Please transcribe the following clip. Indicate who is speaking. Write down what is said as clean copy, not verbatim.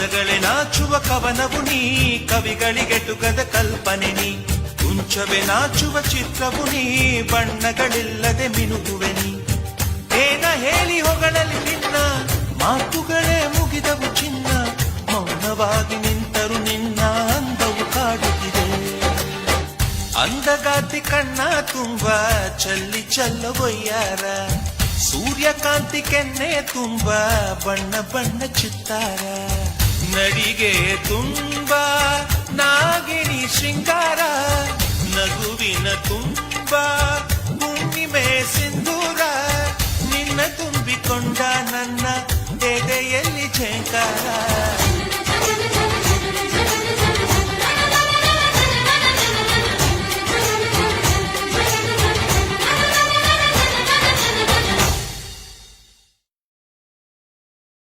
Speaker 1: ಕವನಗಳೇ ನಾಚುವ ಕವನವು ನೀ, ಕವಿಗಳಿಗೆಟುಕದ ಕಲ್ಪನೆ ನೀ. ಕುಂಚವೇ ನಾಚುವ ಚಿತ್ರವು ನೀ, ಬಣ್ಣಗಳಿಲ್ಲದೆ ಮಿನುಗುವೆ ನೀ. ಏನ ಹೇಳಿ ಹೊಗಳಲಿ ನಿನ್ನ, ಮಾತುಗಳೇ ಮುಗಿದವು ಚಿನ್ನ. ಮೌನವಾಗಿ ನಿಂತರು ನಿನ್ನ ಅಂದವು ಕಾಡುತ್ತಿದೆ. ಅಂದಗಾತಿ ಕಣ್ಣ ತುಂಬ ಚಲ್ಲಿ ಚಲ್ಲವೊಯ್ಯಾರ, ಸೂರ್ಯಕಾಂತಿ ಕೆನ್ನೆ ತುಂಬ ಬಣ್ಣ ಬಣ್ಣ ಚಿತ್ತಾರ. ನಡಿಗೆ ತುಂಬ ನಾಗಿಣಿ ಶೃಂಗಾರ, ನಗುವಿನ ತುಂಬ ಹುಣ್ಣಿಮೆ ಸಿಂಧೂರ. ನಿನ್ನ ತುಂಬಿಕೊಂಡ ನನ್ನ ಎದೆಯಲ್ಲಿ ಝೇಂಕಾರ.